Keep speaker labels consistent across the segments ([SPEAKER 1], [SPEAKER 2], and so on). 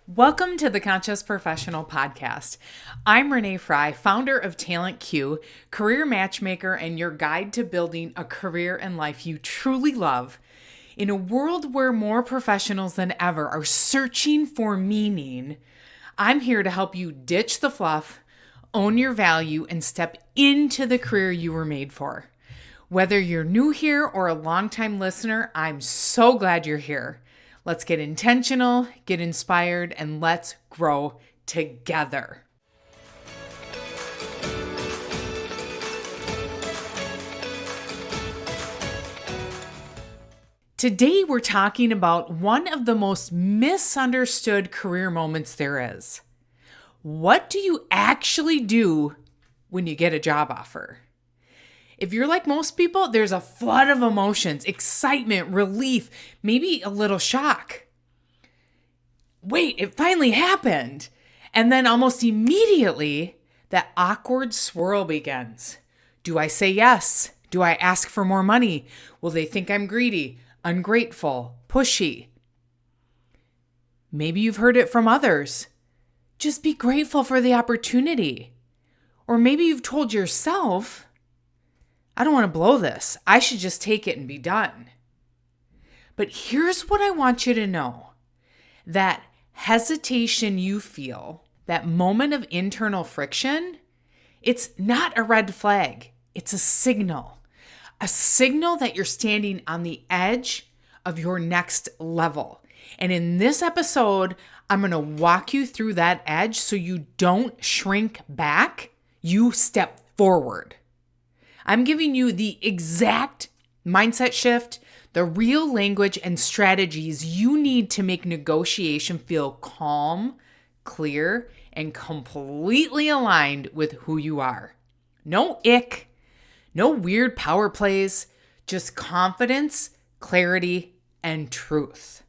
[SPEAKER 1] Welcome to the Conscious Professional Podcast. I'm Renee Frey, founder of Talent Q, career matchmaker, and your guide to building a career and life you truly love. In a world where more professionals than ever are searching for meaning, I'm here to help you ditch the fluff, own your value, and step into the career you were made for. Whether you're new here or a longtime listener, I'm so glad you're here. Let's get intentional, get inspired, and let's grow together. Today, we're talking about one of the most misunderstood career moments there is. What do you actually do when you get a job offer? If you're like most people, there's a flood of emotions, excitement, relief, maybe a little shock. Wait, it finally happened. And then almost immediately, that awkward swirl begins. Do I say yes? Do I ask for more money? Will they think I'm greedy, ungrateful, pushy? Maybe you've heard it from others. Just be grateful for the opportunity. Or maybe you've told yourself, I don't want to blow this. I should just take it and be done. But here's what I want you to know. That hesitation you feel, that moment of internal friction, it's not a red flag. It's a signal that you're standing on the edge of your next level. And in this episode, I'm going to walk you through that edge so you don't shrink back, you step forward. I'm giving you the exact mindset shift, the real language and strategies you need to make negotiation feel calm, clear, and completely aligned with who you are. No ick, no weird power plays, just confidence, clarity, and truth.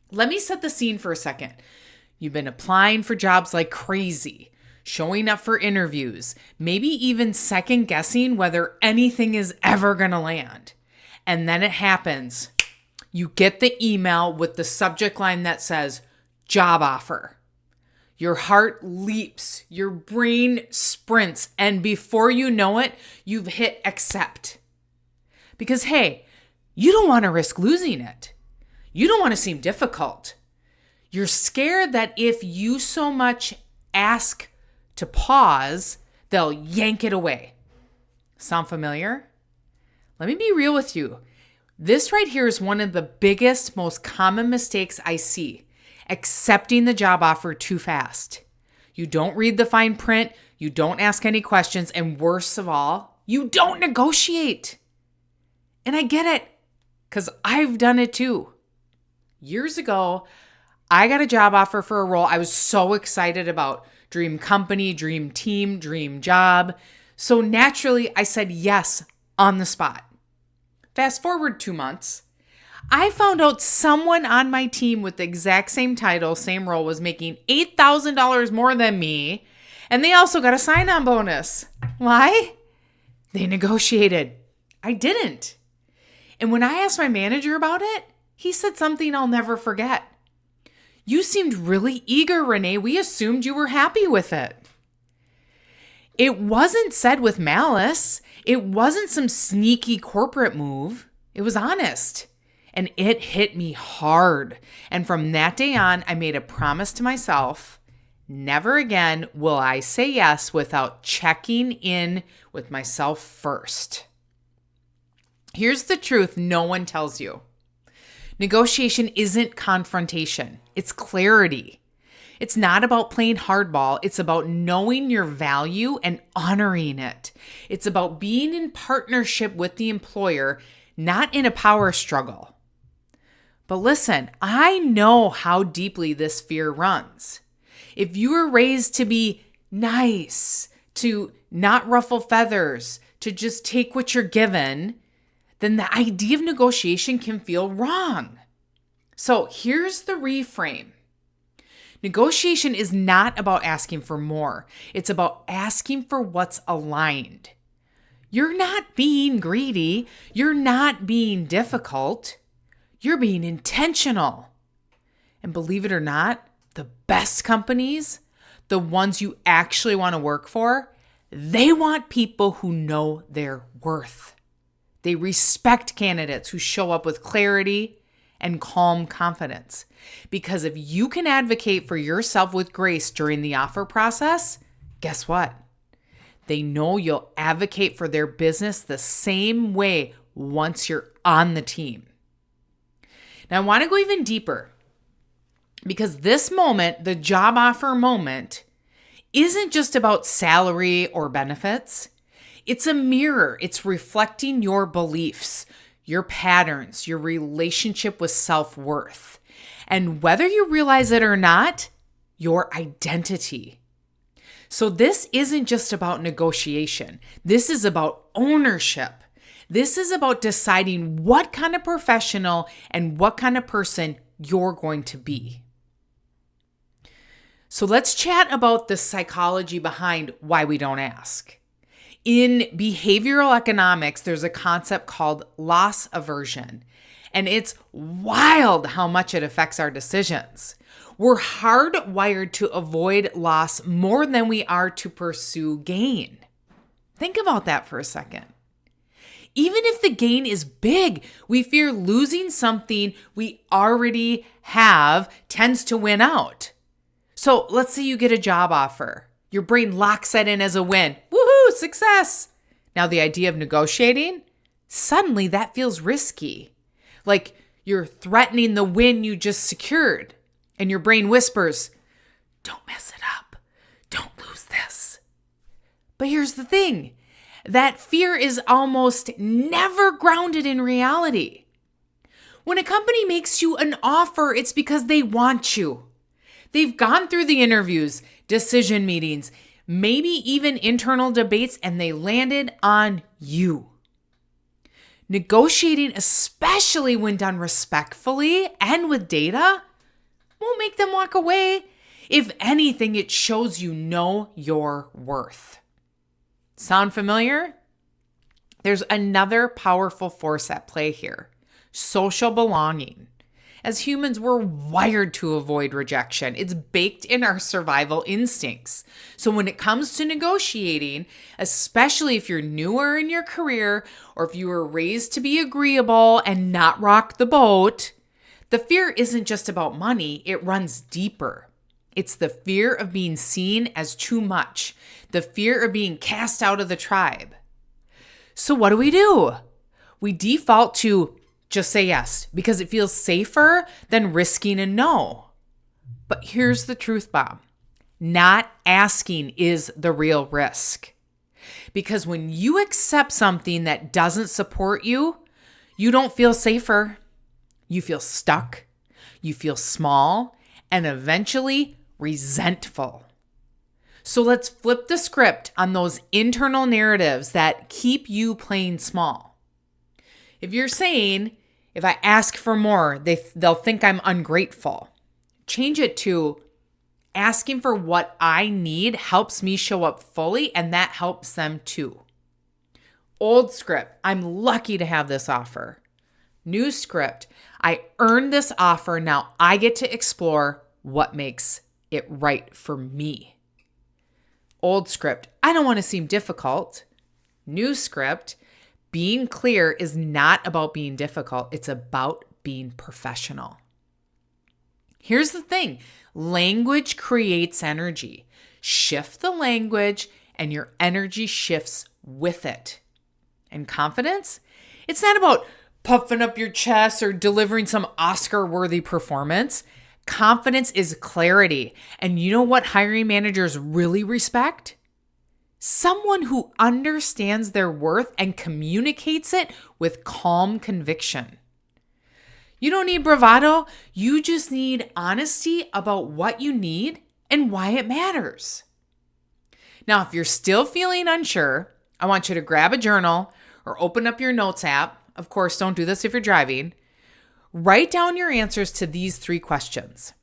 [SPEAKER 1] Let me set the scene for a second. You've been applying for jobs like crazy, showing up for interviews, maybe even second guessing whether anything is ever going to land. And then it happens. You get the email with the subject line that says, job offer. Your heart leaps, your brain sprints, and before you know it, you've hit accept. Because hey, you don't want to risk losing it. You don't want to seem difficult. You're scared that if you so much ask to pause, they'll yank it away. Sound familiar? Let me be real with you. This right here is one of the biggest, most common mistakes I see. Accepting the job offer too fast. You don't read the fine print, you don't ask any questions, and worst of all, you don't negotiate. And I get it, because I've done it too. Years ago, I got a job offer for a role I was so excited about. Dream company, dream team, dream job. So naturally, I said yes on the spot. Fast forward 2 months. I found out someone on my team with the exact same title, same role, was making $8,000 more than me. And they also got a sign-on bonus. Why? They negotiated. I didn't. And when I asked my manager about it, he said something I'll never forget. You seemed really eager, Renee. We assumed you were happy with it. It wasn't said with malice. It wasn't some sneaky corporate move. It was honest. And it hit me hard. And from that day on, I made a promise to myself, never again will I say yes without checking in with myself first. Here's the truth no one tells you. Negotiation isn't confrontation. It's clarity. It's not about playing hardball. It's about knowing your value and honoring it. It's about being in partnership with the employer, not in a power struggle. But listen, I know how deeply this fear runs. If you were raised to be nice, to not ruffle feathers, to just take what you're given, then the idea of negotiation can feel wrong. So here's the reframe. Negotiation is not about asking for more. It's about asking for what's aligned. You're not being greedy. You're not being difficult. You're being intentional. And believe it or not, the best companies, the ones you actually want to work for, they want people who know their worth. They respect candidates who show up with clarity and calm confidence. Because if you can advocate for yourself with grace during the offer process, guess what? They know you'll advocate for their business the same way once you're on the team. Now, I want to go even deeper because this moment, the job offer moment, isn't just about salary or benefits. It's a mirror. It's reflecting your beliefs, your patterns, your relationship with self-worth, and whether you realize it or not, your identity. So this isn't just about negotiation. This is about ownership. This is about deciding what kind of professional and what kind of person you're going to be. So let's chat about the psychology behind why we don't ask. In behavioral economics, there's a concept called loss aversion, and it's wild how much it affects our decisions. We're hardwired to avoid loss more than we are to pursue gain. Think about that for a second. Even if the gain is big, we fear losing something we already have tends to win out. So let's say you get a job offer. Your brain locks that in as a win. Woohoo, success. Now the idea of negotiating, suddenly that feels risky. Like you're threatening the win you just secured. And your brain whispers, don't mess it up. Don't lose this. But here's the thing. That fear is almost never grounded in reality. When a company makes you an offer, it's because they want you. They've gone through the interviews, decision meetings, maybe even internal debates, and they landed on you. Negotiating, especially when done respectfully and with data, won't make them walk away. If anything, it shows you know your worth. Sound familiar? There's another powerful force at play here: social belonging. As humans, we're wired to avoid rejection. It's baked in our survival instincts. So when it comes to negotiating, especially if you're newer in your career or if you were raised to be agreeable and not rock the boat, the fear isn't just about money, it runs deeper. It's the fear of being seen as too much, the fear of being cast out of the tribe. So what do? We default to just say yes because it feels safer than risking a no. But here's the truth, Bob. Not asking is the real risk. Because when you accept something that doesn't support you, you don't feel safer. You feel stuck. You feel small and eventually resentful. So let's flip the script on those internal narratives that keep you playing small. If you're saying, if I ask for more, they'll think I'm ungrateful. Change it to asking for what I need helps me show up fully, and that helps them too. Old script, I'm lucky to have this offer. New script, I earned this offer, now I get to explore what makes it right for me. Old script, I don't want to seem difficult. New script, being clear is not about being difficult. It's about being professional. Here's the thing. Language creates energy. Shift the language and your energy shifts with it. And confidence? It's not about puffing up your chest or delivering some Oscar-worthy performance. Confidence is clarity. And you know what hiring managers really respect? Someone who understands their worth and communicates it with calm conviction. You don't need bravado. You just need honesty about what you need and why it matters. Now, if you're still feeling unsure, I want you to grab a journal or open up your notes app. Of course, don't do this if you're driving. Write down your answers to these 3 questions.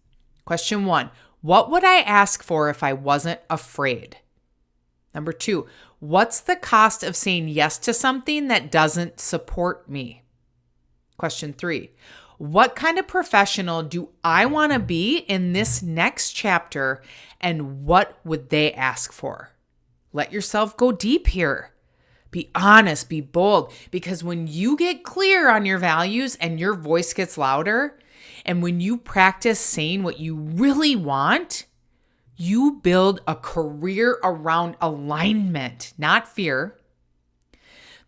[SPEAKER 1] Question 1, what would I ask for if I wasn't afraid? Number 2, what's the cost of saying yes to something that doesn't support me? Question 3, What kind of professional do I want to be in this next chapter, and what would they ask for? Let yourself go deep here. Be honest, be bold, because when you get clear on your values and your voice gets louder, and when you practice saying what you really want, you build a career around alignment, not fear.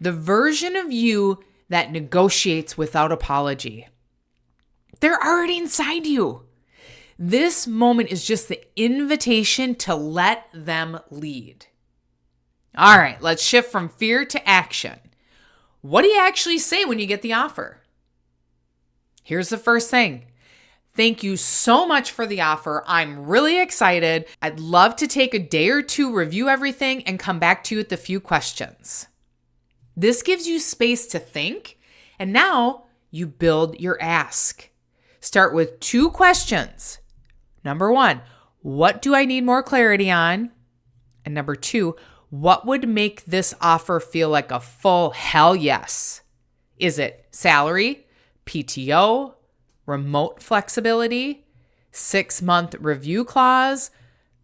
[SPEAKER 1] The version of you that negotiates without apology. They're already inside you. This moment is just the invitation to let them lead. All right, let's shift from fear to action. What do you actually say when you get the offer? Here's the first thing. Thank you so much for the offer. I'm really excited. I'd love to take a day or two, review everything, and come back to you with a few questions. This gives you space to think, and now you build your ask. Start with 2 questions. Number 1, what do I need more clarity on? And number 2, what would make this offer feel like a full hell yes? Is it salary, PTO, remote flexibility, 6-month review clause,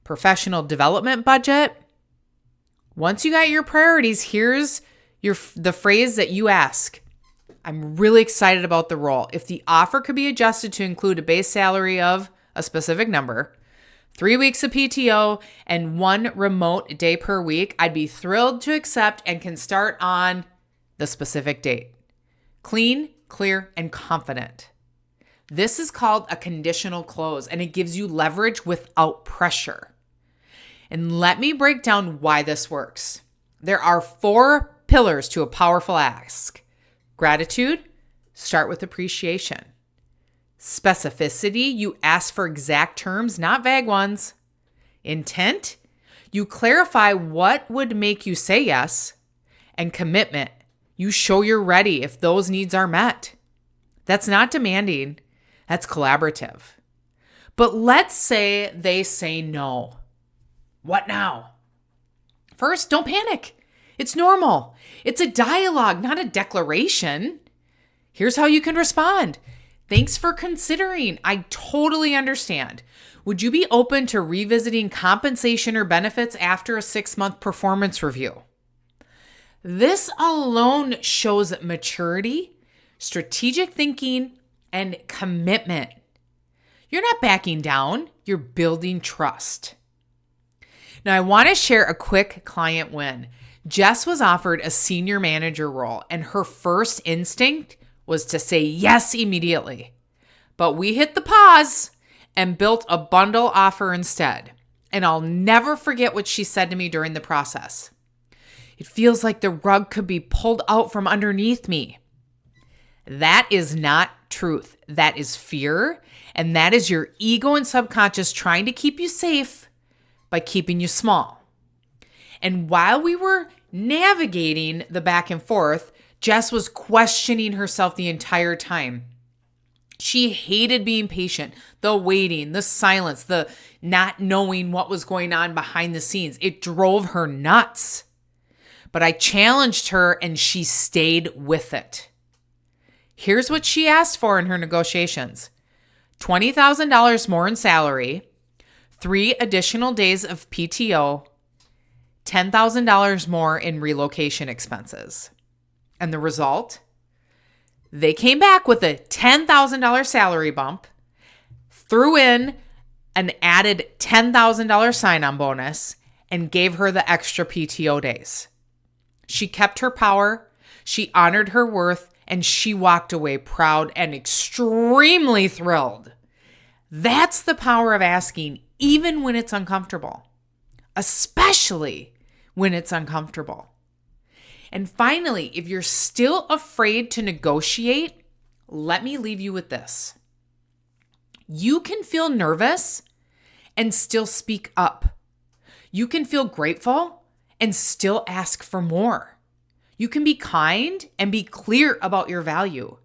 [SPEAKER 1] professional development budget? Once you got your priorities, here's the phrase that you ask. I'm really excited about the role. If the offer could be adjusted to include a base salary of a specific number, 3 weeks of PTO, and 1 remote day per week, I'd be thrilled to accept and can start on the specific date. Clean, clear, and confident. This is called a conditional close, and it gives you leverage without pressure. And let me break down why this works. There are 4 pillars to a powerful ask. Gratitude, start with appreciation. Specificity, you ask for exact terms, not vague ones. Intent, you clarify what would make you say yes. And commitment, you show you're ready if those needs are met. That's not demanding, that's collaborative. But let's say they say no. What now? First, don't panic. It's normal. It's a dialogue, not a declaration. Here's how you can respond. Thanks for considering. I totally understand. Would you be open to revisiting compensation or benefits after a 6-month performance review? This alone shows maturity, strategic thinking, and commitment. You're not backing down. You're building trust. Now, I want to share a quick client win. Jess was offered a senior manager role, and her first instinct was to say yes immediately. But we hit the pause and built a bundle offer instead. And I'll never forget what she said to me during the process. It feels like the rug could be pulled out from underneath me. That is not truth. That is fear. And that is your ego and subconscious trying to keep you safe by keeping you small. And while we were navigating the back and forth, Jess was questioning herself the entire time. She hated being patient, the waiting, the silence, the not knowing what was going on behind the scenes. It drove her nuts. But I challenged her and she stayed with it. Here's what she asked for in her negotiations: $20,000 more in salary, 3 additional days of PTO, $10,000 more in relocation expenses. And the result? They came back with a $10,000 salary bump, threw in an added $10,000 sign-on bonus, and gave her the extra PTO days. She kept her power, she honored her worth, and she walked away proud and extremely thrilled. That's the power of asking, even when it's uncomfortable, especially when it's uncomfortable. And finally, if you're still afraid to negotiate, let me leave you with this. You can feel nervous and still speak up. You can feel grateful and still ask for more. You can be kind and be clear about your value.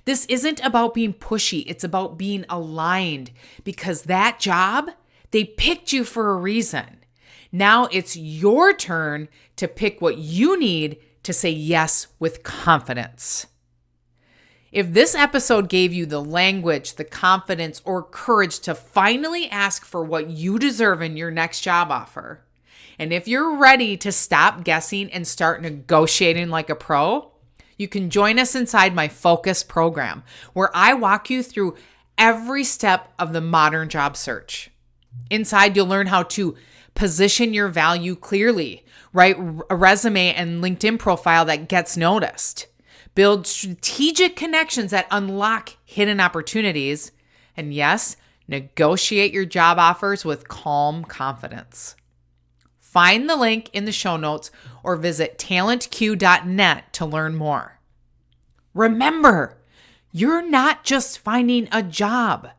[SPEAKER 1] This isn't about being pushy. It's about being aligned, because that job, they picked you for a reason. Now it's your turn to pick what you need to say yes with confidence. If this episode gave you the language, the confidence, or courage to finally ask for what you deserve in your next job offer, and if you're ready to stop guessing and start negotiating like a pro, you can join us inside my Focus program, where I walk you through every step of the modern job search. Inside, you'll learn how to position your value clearly, write a resume and LinkedIn profile that gets noticed, build strategic connections that unlock hidden opportunities, and yes, negotiate your job offers with calm confidence. Find the link in the show notes or visit talentq.net to learn more. Remember, you're not just finding a job.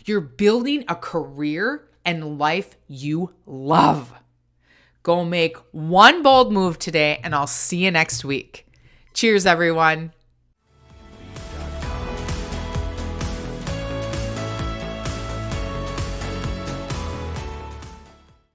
[SPEAKER 1] You're building a career and life you love. Go make one bold move today, and I'll see you next week. Cheers, everyone.